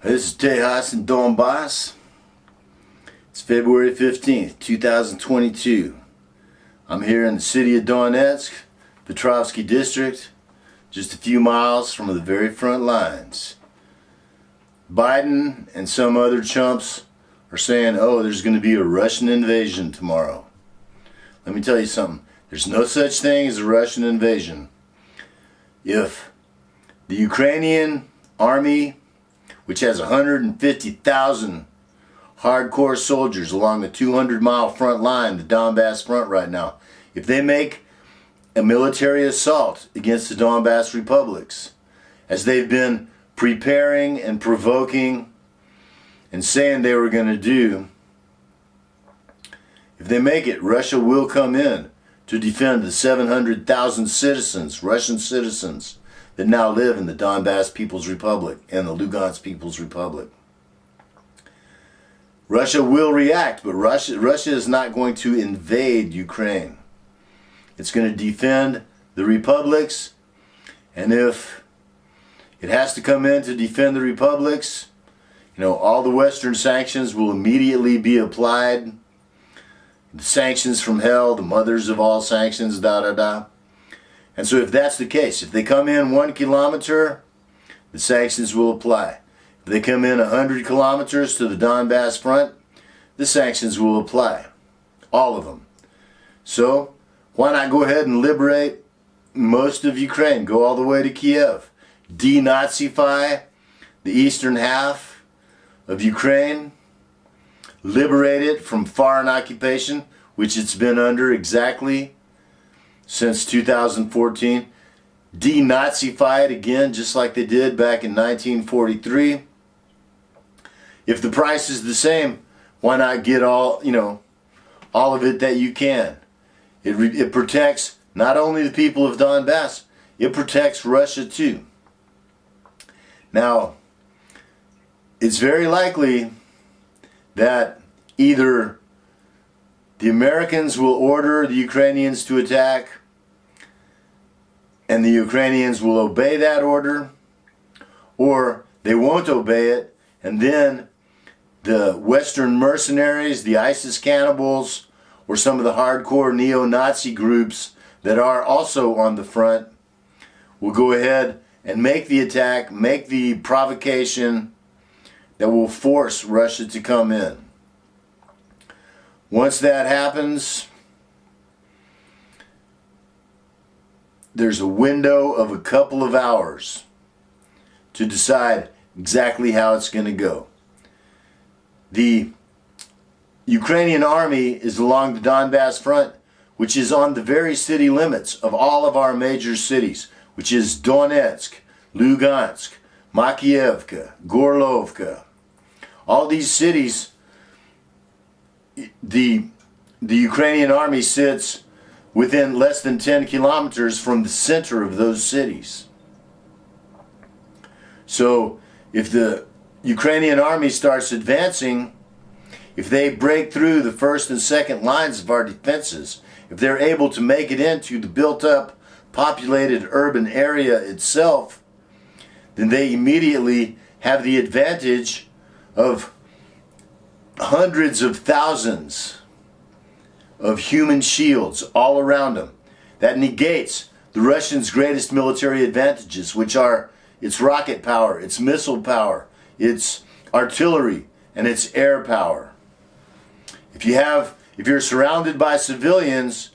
This is Tejas in Donbass. It's February 15th, 2022. I'm here in the city of Donetsk, Petrovsky district, just a few miles from the very front lines. Biden and some other chumps are saying, oh, there's going to be a Russian invasion tomorrow. Let me tell you something. There's no such thing as a Russian invasion. If the Ukrainian army, which has 150,000 hardcore soldiers along the 200-mile front line, the Donbass front right now, if they make a military assault against the Donbass republics, as they've been preparing and provoking and saying they were going to do, if they make it, Russia will come in to defend the 700,000 citizens, Russian citizens, that now live in the Donbass People's Republic and the Lugansk People's Republic. Russia will react, but Russia is not going to invade Ukraine. It's going to defend the republics, and if it has to come in to defend the republics, all the Western sanctions will immediately be applied. The sanctions from hell, the mothers of all sanctions, And so if that's the case, if they come in 1 kilometer, the sanctions will apply. If they come in 100 kilometers to the Donbass front, the sanctions will apply. All of them. So why not go ahead and liberate most of Ukraine? Go all the way to Kiev. Denazify the eastern half of Ukraine. Liberate it from foreign occupation, which it's been under exactly since 2014. Denazify it again, just like they did back in 1943. If the price is the same, why not get all of it that you can? It protects not only the people of Donbass, it protects Russia too. Now, it's very likely that either the Americans will order the Ukrainians to attack and the Ukrainians will obey that order, or they won't obey it, and then the Western mercenaries, the ISIS cannibals, or some of the hardcore neo-Nazi groups that are also on the front will go ahead and make the attack, make the provocation that will force Russia to come in. Once that happens, there's a window of a couple of hours to decide exactly how it's going to go. The Ukrainian army is along the Donbass front, which is on the very city limits of all of our major cities, which is Donetsk, Lugansk, Makiivka, Gorlovka. All these cities, the Ukrainian army sits within less than 10 kilometers from the center of those cities. So if the Ukrainian army starts advancing, if they break through the first and second lines of our defenses, if they're able to make it into the built-up, populated urban area itself, then they immediately have the advantage of hundreds of thousands of human shields all around them. That negates the Russians' greatest military advantages, which are its rocket power, its missile power, its artillery, and its air power. If you're surrounded by civilians,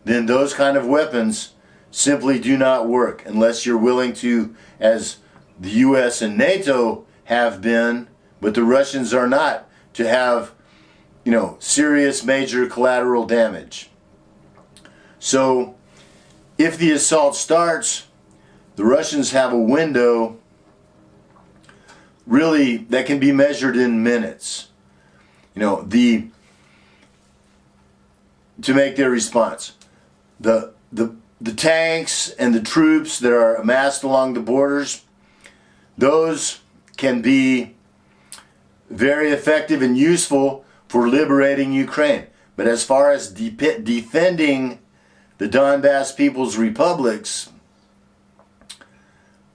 then those kind of weapons simply do not work unless you're willing to, as the US and NATO have been, but the Russians are not, to have serious major collateral damage. So if the assault starts, the Russians have a window really that can be measured in minutes, to make their response. The tanks and the troops that are amassed along the borders, those can be very effective and useful for liberating Ukraine. But as far as defending the Donbass People's Republics,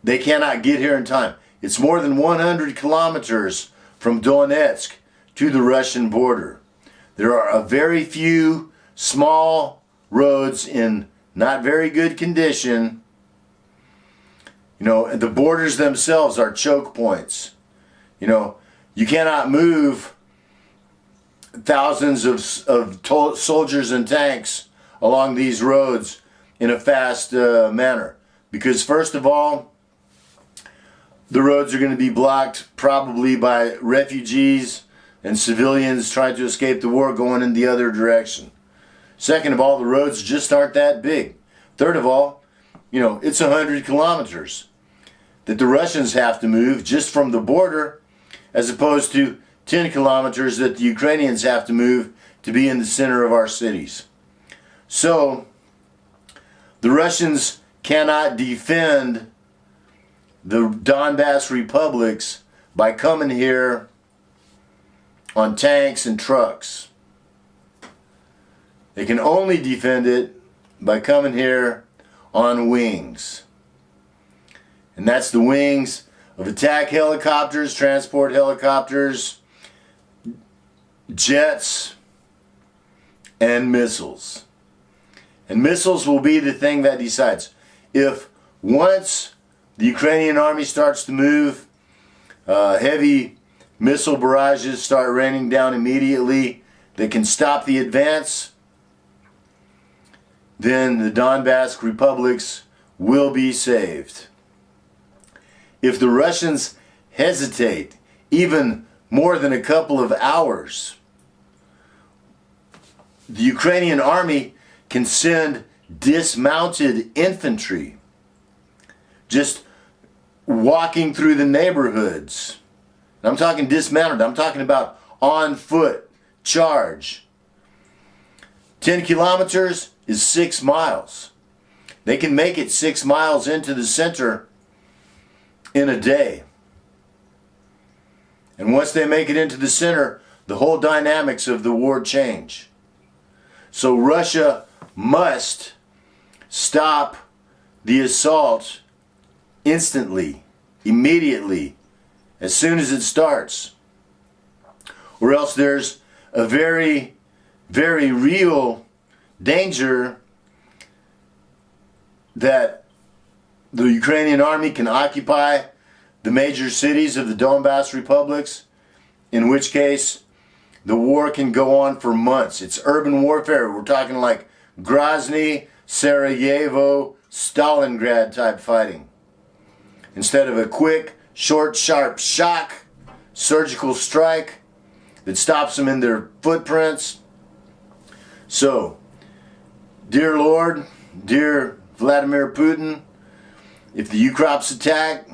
they cannot get here in time. It's more than 100 kilometers from Donetsk to the Russian border. There are a very few small roads in not very good condition. You know, the borders themselves are choke points. You know, you cannot move thousands of soldiers and tanks along these roads in a fast manner. Because first of all, the roads are going to be blocked probably by refugees and civilians trying to escape the war going in the other direction. Second of all, the roads just aren't that big. Third of all, you know, it's 100 kilometers that the Russians have to move just from the border, as opposed to 10 kilometers that the Ukrainians have to move to be in the center of our cities. So, the Russians cannot defend the Donbass republics by coming here on tanks and trucks. They can only defend it by coming here on wings. And that's the wings of attack helicopters, transport helicopters, jets, and missiles. And missiles will be the thing that decides. If once the Ukrainian army starts to move, heavy missile barrages start raining down immediately that can stop the advance, then the Donbass republics will be saved. If the Russians hesitate even more than a couple of hours, the Ukrainian army can send dismounted infantry just walking through the neighborhoods. I'm talking dismounted, I'm talking about on foot charge. 10 kilometers is 6 miles. They can make it 6 miles into the center in a day. And once they make it into the center, the whole dynamics of the war change. So Russia must stop the assault instantly, immediately, as soon as it starts. Or else there's a very, very real danger that the Ukrainian army can occupy the major cities of the Donbass republics, in which case the war can go on for months. It's urban warfare. We're talking like Grozny, Sarajevo, Stalingrad type fighting. Instead of a quick, short, sharp shock, surgical strike that stops them in their footprints. So, dear Lord, dear Vladimir Putin, if the Ukrops attack,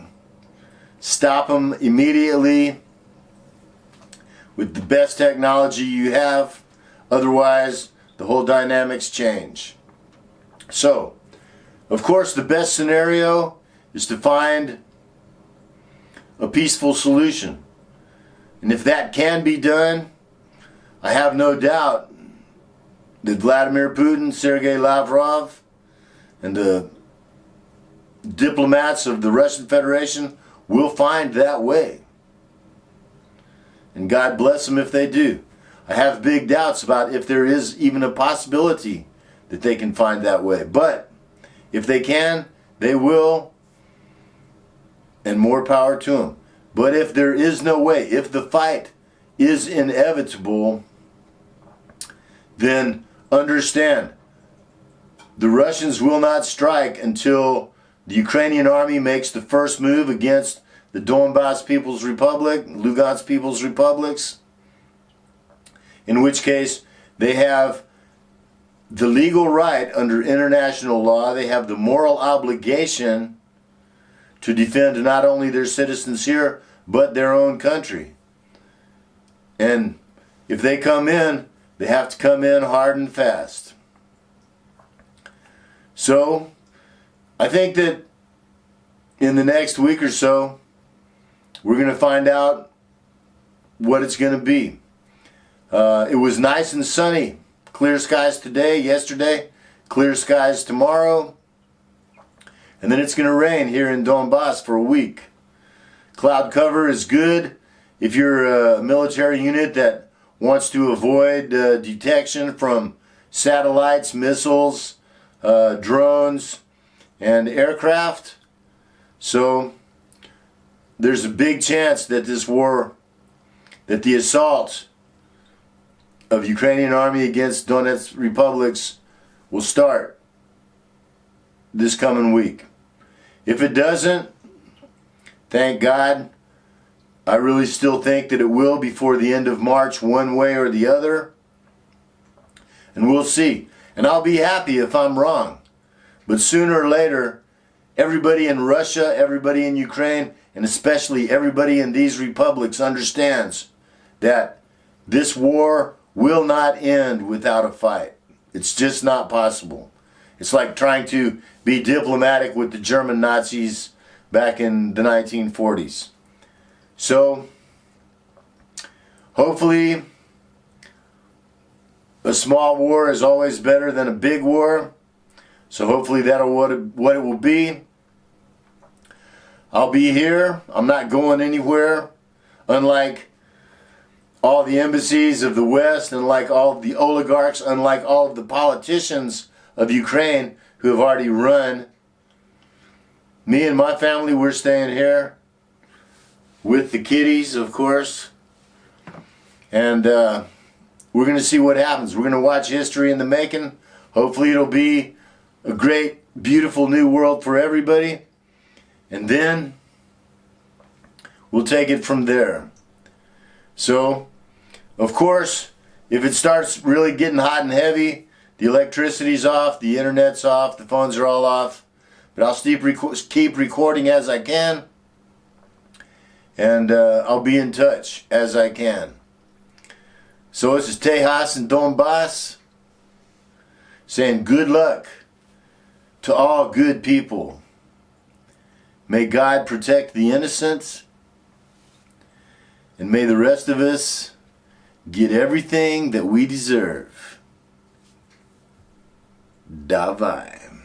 stop them immediately with the best technology you have. Otherwise, the whole dynamics change. So, of course, the best scenario is to find a peaceful solution. And if that can be done, I have no doubt that Vladimir Putin, Sergei Lavrov, and the diplomats of the Russian Federation will find that way. And God bless them if they do. I have big doubts about if there is even a possibility that they can find that way. But if they can, they will, and more power to them. But if there is no way, if the fight is inevitable, then understand, the Russians will not strike until the Ukrainian army makes the first move against the Donbass People's Republic, Lugansk People's Republics, in which case they have the legal right under international law, they have the moral obligation to defend not only their citizens here, but their own country. And if they come in, they have to come in hard and fast. So, I think that in the next week or so, we're going to find out what it's going to be. It was nice and sunny. Clear skies today, yesterday, clear skies tomorrow. And then it's going to rain here in Donbass for a week. Cloud cover is good if you're a military unit that wants to avoid detection from satellites, missiles, drones, and aircraft. So there's a big chance that this war, that the assault of Ukrainian army against Donetsk republics will start this coming week. If it doesn't, thank God. I really still think that it will before the end of March, one way or the other. And we'll see. And I'll be happy if I'm wrong. But sooner or later, everybody in Russia, everybody in Ukraine, and especially everybody in these republics understands that this war will not end without a fight. It's just not possible. It's like trying to be diplomatic with the German Nazis back in the 1940s. So, hopefully, a small war is always better than a big war. So hopefully that'll what it will be. I'll be here. I'm not going anywhere. Unlike all the embassies of the West, unlike all of the oligarchs, unlike all of the politicians of Ukraine who have already run. Me and my family, we're staying here with the kiddies, of course. And we're going to see what happens. We're going to watch history in the making. Hopefully it'll be a great, beautiful new world for everybody. And then we'll take it from there. So, of course, if it starts really getting hot and heavy, the electricity's off, the internet's off, the phones are all off. But I'll keep recording as I can. And I'll be in touch as I can. So this is Tejas and Donbass saying good luck to all good people. May God protect the innocent, and may the rest of us get everything that we deserve. Davai.